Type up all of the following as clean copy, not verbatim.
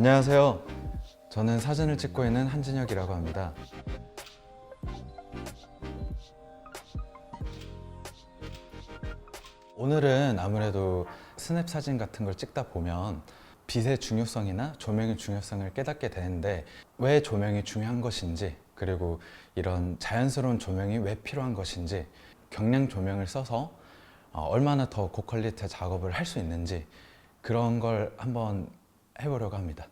안녕하세요. 저는 사진을 찍고 있는 한진혁이라고 합니다. 오늘은 아무래도 스냅 사진 같은 걸 찍다 보면 빛의 중요성이나 조명의 중요성을 깨닫게 되는데, 왜 조명이 중요한 것인지, 그리고 이런 자연스러운 조명이 왜 필요한 것인지, 경량 조명을 써서 얼마나 더 고퀄리티 작업을 할 수 있는지, 그런 걸 한번 해보려고 합니다.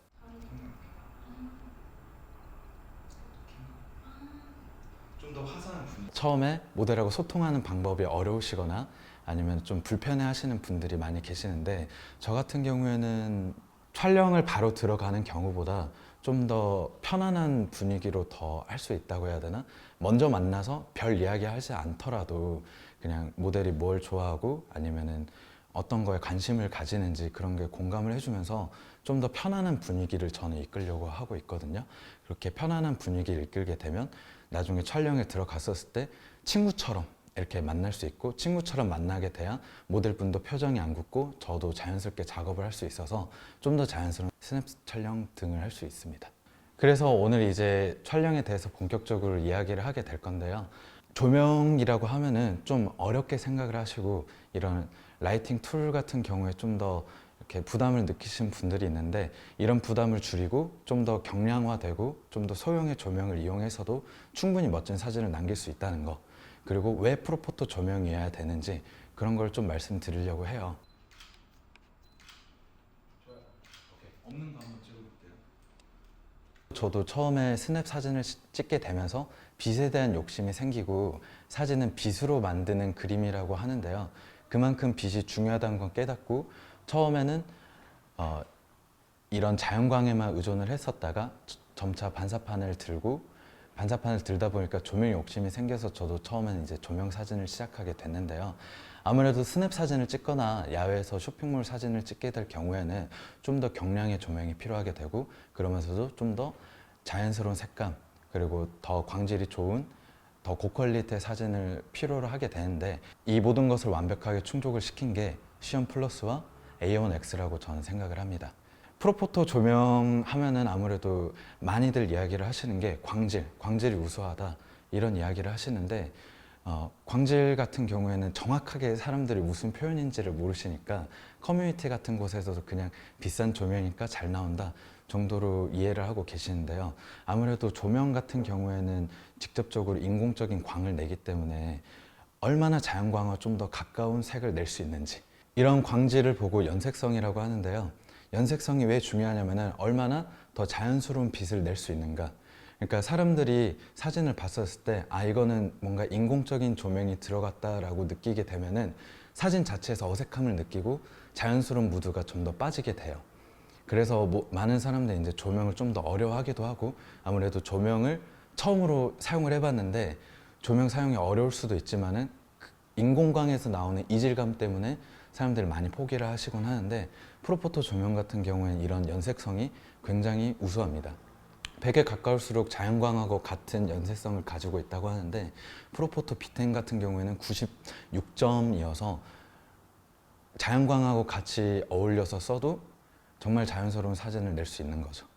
좀 더 화사한 분위기. 처음에 모델하고 소통하는 방법이 어려우시거나 아니면 좀 불편해 하시는 분들이 많이 계시는데, 저 같은 경우에는 촬영을 바로 들어가는 경우보다 좀 더 편안한 분위기로 더 할 수 있다고 해야 되나? 먼저 만나서 별 이야기 하지 않더라도 그냥 모델이 뭘 좋아하고 아니면은 어떤 거에 관심을 가지는지 그런 게 공감을 해주면서 좀 더 편안한 분위기를 저는 이끌려고 하고 있거든요. 그렇게 편안한 분위기를 이끌게 되면 나중에 촬영에 들어갔었을 때 친구처럼 이렇게 만날 수 있고, 친구처럼 만나게 돼야 모델분도 표정이 안 굳고 저도 자연스럽게 작업을 할 수 있어서 좀 더 자연스러운 스냅 촬영 등을 할 수 있습니다. 그래서 오늘 이제 촬영에 대해서 본격적으로 이야기를 하게 될 건데요. 조명이라고 하면은 좀 어렵게 생각을 하시고 이런 라이팅 툴 같은 경우에 좀 더 이렇게 부담을 느끼시는 분들이 있는데, 이런 부담을 줄이고 좀 더 경량화되고 좀 더 소형의 조명을 이용해서도 충분히 멋진 사진을 남길 수 있다는 거, 그리고 왜 프로포토 조명이어야 되는지 그런 걸 좀 말씀드리려고 해요. 없는 거 한번 찍어볼게요. 저도 처음에 스냅 사진을 찍게 되면서 빛에 대한 욕심이 생기고, 사진은 빛으로 만드는 그림이라고 하는데요. 그만큼 빛이 중요하다는 건 깨닫고, 처음에는 이런 자연광에만 의존을 했었다가 점차 반사판을 들다 보니까 조명 욕심이 생겨서 저도 처음에는 이제 조명 사진을 시작하게 됐는데요. 아무래도 스냅 사진을 찍거나 야외에서 쇼핑몰 사진을 찍게 될 경우에는 좀 더 경량의 조명이 필요하게 되고, 그러면서도 좀 더 자연스러운 색감, 그리고 더 광질이 좋은 더 고퀄리티의 사진을 필요로 하게 되는데, 이 모든 것을 완벽하게 충족을 시킨 게 시온 플러스와 A1X라고 저는 생각을 합니다. 프로포토 조명 하면은 아무래도 많이들 이야기를 하시는 게 광질이 우수하다, 이런 이야기를 하시는데, 광질 같은 경우에는 정확하게 사람들이 무슨 표현인지를 모르시니까 커뮤니티 같은 곳에서도 그냥 비싼 조명이니까 잘 나온다 정도로 이해를 하고 계시는데요. 아무래도 조명 같은 경우에는 직접적으로 인공적인 광을 내기 때문에 얼마나 자연광과 좀 더 가까운 색을 낼 수 있는지, 이런 광질을 보고 연색성이라고 하는데요. 연색성이 왜 중요하냐면은 얼마나 더 자연스러운 빛을 낼 수 있는가. 그러니까 사람들이 사진을 봤었을 때 이거는 뭔가 인공적인 조명이 들어갔다라고 느끼게 되면은 사진 자체에서 어색함을 느끼고 자연스러운 무드가 좀 더 빠지게 돼요. 그래서 많은 사람들이 이제 조명을 좀 더 어려워하기도 하고, 아무래도 조명을 처음으로 사용을 해봤는데 조명 사용이 어려울 수도 있지만은 인공광에서 나오는 이질감 때문에 사람들이 많이 포기를 하시곤 하는데, 프로포토 조명 같은 경우에는 이런 연색성이 굉장히 우수합니다. 100에 가까울수록 자연광하고 같은 연색성을 가지고 있다고 하는데, 프로포토 B10 같은 경우에는 96점이어서 자연광하고 같이 어울려서 써도 정말 자연스러운 사진을 낼 수 있는 거죠.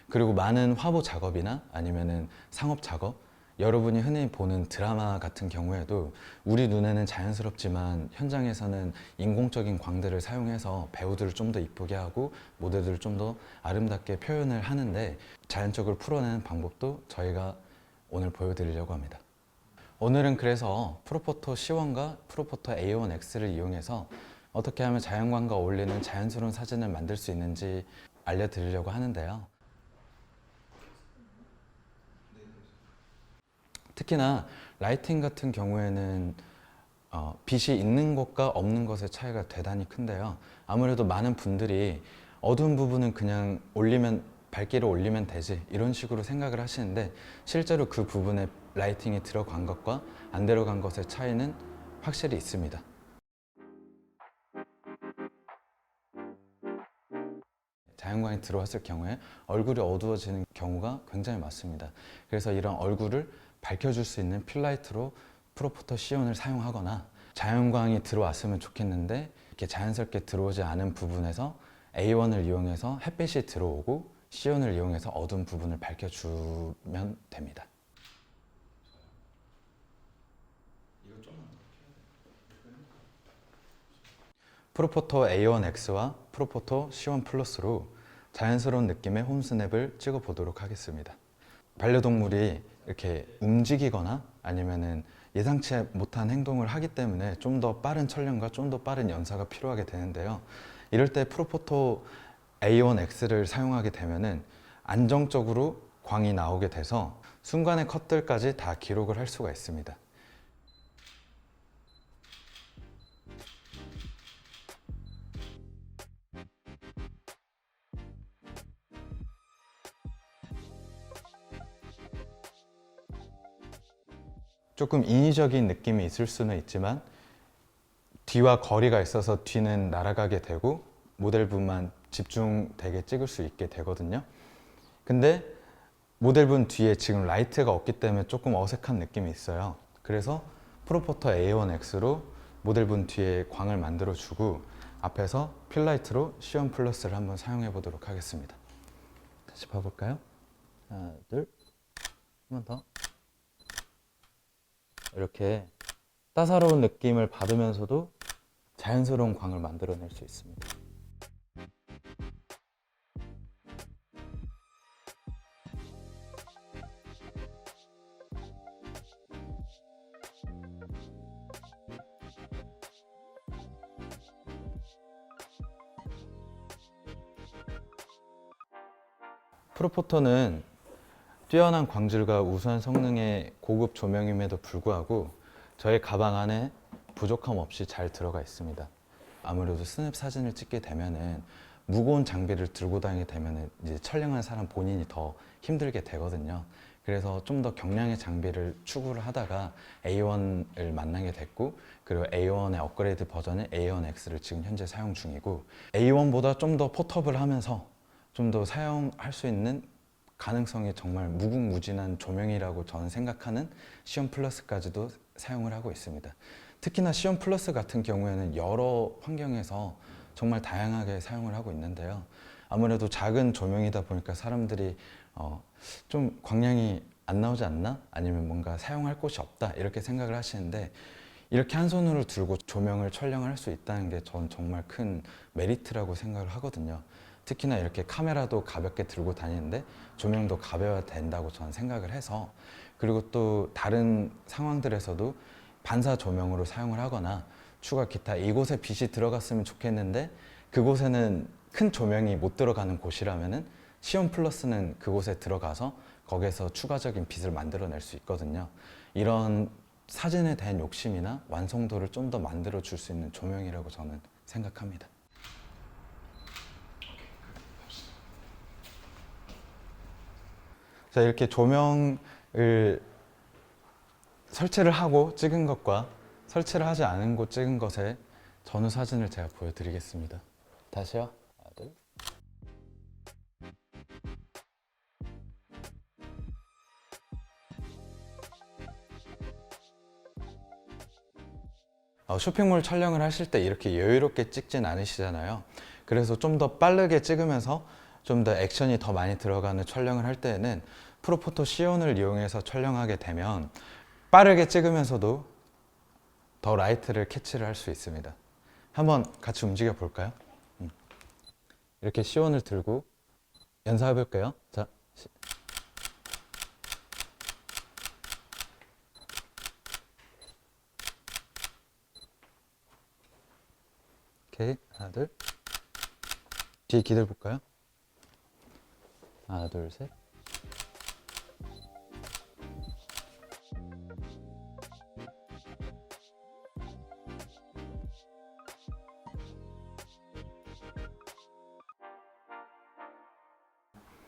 그리고 많은 화보 작업이나 아니면은 상업 작업, 여러분이 흔히 보는 드라마 같은 경우에도 우리 눈에는 자연스럽지만 현장에서는 인공적인 광들을 사용해서 배우들을 좀 더 이쁘게 하고 모델들을 좀 더 아름답게 표현을 하는데, 자연적으로 풀어내는 방법도 저희가 오늘 보여드리려고 합니다. 오늘은 그래서 프로포토 C1과 프로포토 A1X를 이용해서 어떻게 하면 자연광과 어울리는 자연스러운 사진을 만들 수 있는지 알려드리려고 하는데요. 특히나 라이팅 같은 경우에는 빛이 있는 것과 없는 것의 차이가 대단히 큰데요. 아무래도 많은 분들이 어두운 부분은 그냥 밝기를 올리면 되지, 이런 식으로 생각을 하시는데, 실제로 그 부분에 라이팅이 들어간 것과 안 들어간 것의 차이는 확실히 있습니다. 자연광이 들어왔을 경우에 얼굴이 어두워지는 경우가 굉장히 많습니다. 그래서 이런 얼굴을 밝혀줄 수 있는 필라이트로 프로포터 C1을 사용하거나, 자연광이 들어왔으면 좋겠는데 이렇게 자연스럽게 들어오지 않은 부분에서 A1을 이용해서 햇빛이 들어오고 시온을 이용해서 어두운 부분을 밝혀주면 됩니다. 프로포터 A1X와 프로포터 C1 플러스로 자연스러운 느낌의 홈스냅을 찍어 보도록 하겠습니다. 반려동물이 이렇게 움직이거나 아니면은 예상치 못한 행동을 하기 때문에 좀 더 빠른 촬영과 좀 더 빠른 연사가 필요하게 되는데요. 이럴 때 프로포터 A1X를 사용하게 되면은 안정적으로 광이 나오게 돼서 순간의 컷들까지 다 기록을 할 수가 있습니다. 조금 인위적인 느낌이 있을 수는 있지만 뒤와 거리가 있어서 뒤는 날아가게 되고 모델분만 집중되게 찍을 수 있게 되거든요. 근데 모델분 뒤에 지금 라이트가 없기 때문에 조금 어색한 느낌이 있어요. 그래서 프로포터 A1X로 모델분 뒤에 광을 만들어 주고 앞에서 필라이트로 C1 플러스를 한번 사용해 보도록 하겠습니다. 다시 봐볼까요? 하나, 둘, 한 번 더. 이렇게 따사로운 느낌을 받으면서도 자연스러운 광을 만들어낼 수 있습니다. 프로포터는 뛰어난 광질과 우수한 성능의 고급 조명임에도 불구하고 저의 가방 안에 부족함 없이 잘 들어가 있습니다. 아무래도 스냅 사진을 찍게 되면은 무거운 장비를 들고 다니게 되면은 이제 촬영하는 사람 본인이 더 힘들게 되거든요. 그래서 좀 더 경량의 장비를 추구를 하다가 A1을 만나게 됐고, 그리고 A1의 업그레이드 버전인 A1X를 지금 현재 사용 중이고, A1보다 좀 더 포터블하면서 좀 더 사용할 수 있는 가능성이 정말 무궁무진한 조명이라고 저는 생각하는 시온 플러스까지도 사용을 하고 있습니다. 특히나 시온 플러스 같은 경우에는 여러 환경에서 정말 다양하게 사용을 하고 있는데요. 아무래도 작은 조명이다 보니까 사람들이 좀 광량이 안 나오지 않나? 아니면 뭔가 사용할 곳이 없다 이렇게 생각을 하시는데, 이렇게 한 손으로 들고 조명을 촬영할 수 있다는 게 전 정말 큰 메리트라고 생각을 하거든요. 특히나 이렇게 카메라도 가볍게 들고 다니는데 조명도 가벼워야 된다고 저는 생각을 해서, 그리고 또 다른 상황들에서도 반사 조명으로 사용을 하거나 추가 기타 이곳에 빛이 들어갔으면 좋겠는데 그곳에는 큰 조명이 못 들어가는 곳이라면은 시온 플러스는 그곳에 들어가서 거기에서 추가적인 빛을 만들어낼 수 있거든요. 이런 사진에 대한 욕심이나 완성도를 좀 더 만들어 줄 수 있는 조명이라고 저는 생각합니다. 자, 이렇게 조명을 설치를 하고 찍은 것과 설치를 하지 않은 곳 찍은 것의 전후 사진을 제가 보여드리겠습니다. 다시요. 하나, 둘. 쇼핑몰 촬영을 하실 때 이렇게 여유롭게 찍진 않으시잖아요. 그래서 좀 더 빠르게 찍으면서 좀 더 액션이 더 많이 들어가는 촬영을 할 때에는 프로포터 C1을 이용해서 촬영하게 되면 빠르게 찍으면서도 더 라이트를 캐치를 할 수 있습니다. 한번 같이 움직여 볼까요? 이렇게 C1을 들고 연사해 볼게요. 자, 오케이, 하나, 둘. 뒤에 기다려 볼까요? 하나, 둘, 셋.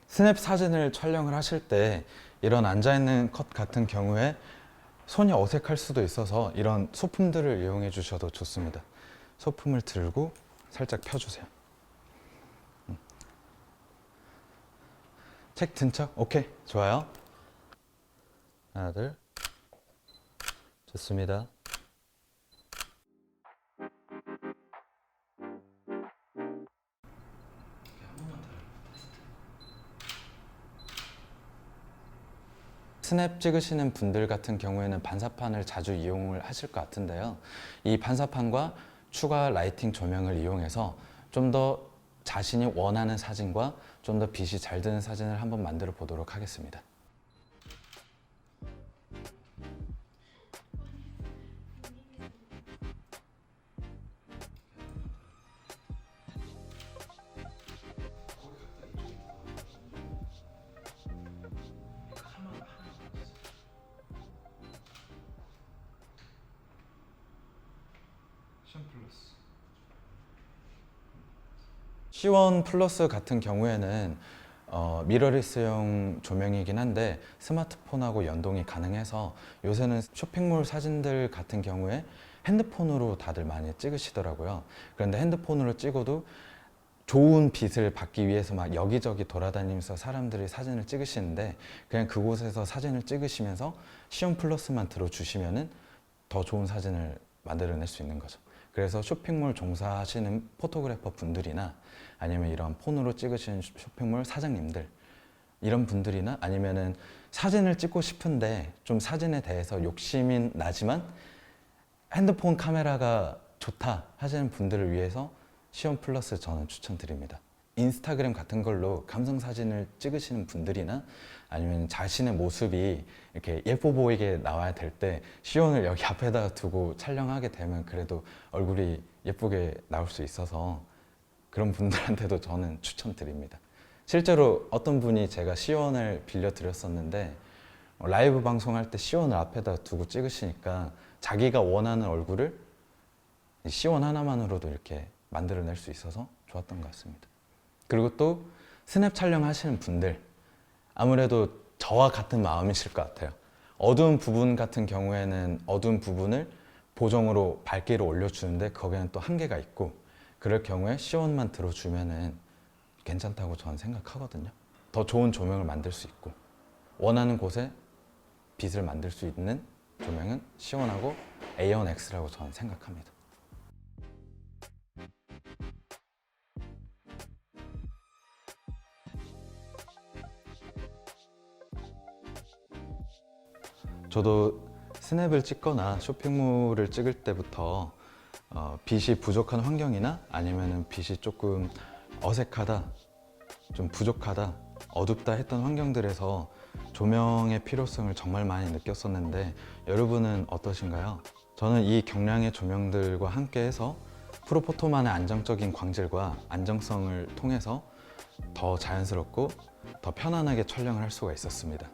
스냅 사진을 촬영을 하실 때 이런 앉아있는 컷 같은 경우에 손이 어색할 수도 있어서 이런 소품들을 이용해 주셔도 좋습니다. 소품을 들고 살짝 펴주세요. 책 든 척? 오케이, 좋아요. 하나, 둘. 좋습니다. 스냅 찍으시는 분들 같은 경우에는 반사판을 자주 이용을 하실 것 같은데요. 이 반사판과 추가 라이팅 조명을 이용해서 좀 더 자신이 원하는 사진과 좀 더 빛이 잘 드는 사진을 한번 만들어 보도록 하겠습니다. C1 플러스 같은 경우에는 미러리스형 조명이긴 한데 스마트폰하고 연동이 가능해서 요새는 쇼핑몰 사진들 같은 경우에 핸드폰으로 다들 많이 찍으시더라고요. 그런데 핸드폰으로 찍어도 좋은 빛을 받기 위해서 막 여기저기 돌아다니면서 사람들이 사진을 찍으시는데 그냥 그곳에서 사진을 찍으시면서 C1 플러스만 들어주시면은 더 좋은 사진을 만들어낼 수 있는 거죠. 그래서 쇼핑몰 종사하시는 포토그래퍼 분들이나 아니면 이런 폰으로 찍으시는 쇼핑몰 사장님들 이런 분들이나 아니면은 사진을 찍고 싶은데 좀 사진에 대해서 욕심이 나지만 핸드폰 카메라가 좋다 하시는 분들을 위해서 C1 플러스 저는 추천드립니다. 인스타그램 같은 걸로 감성 사진을 찍으시는 분들이나 아니면 자신의 모습이 이렇게 예뻐 보이게 나와야 될 때 C1을 여기 앞에다 두고 촬영하게 되면 그래도 얼굴이 예쁘게 나올 수 있어서 그런 분들한테도 저는 추천드립니다. 실제로 어떤 분이 제가 C1을 빌려드렸었는데 라이브 방송할 때 C1을 앞에다 두고 찍으시니까 자기가 원하는 얼굴을 C1 하나만으로도 이렇게 만들어낼 수 있어서 좋았던 것 같습니다. 그리고 또 스냅 촬영하시는 분들 아무래도 저와 같은 마음이실 것 같아요. 어두운 부분 같은 경우에는 어두운 부분을 보정으로 밝기를 올려주는데 거기에는 또 한계가 있고 그럴 경우에 C1만 들어주면은 괜찮다고 저는 생각하거든요. 더 좋은 조명을 만들 수 있고 원하는 곳에 빛을 만들 수 있는 조명은 C1하고 A1X라고 저는 생각합니다. 저도 스냅을 찍거나 쇼핑몰을 찍을 때부터 빛이 부족한 환경이나 아니면 빛이 조금 어색하다, 좀 부족하다, 어둡다 했던 환경들에서 조명의 필요성을 정말 많이 느꼈었는데 여러분은 어떠신가요? 저는 이 경량의 조명들과 함께해서 프로포토만의 안정적인 광질과 안정성을 통해서 더 자연스럽고 더 편안하게 촬영을 할 수가 있었습니다.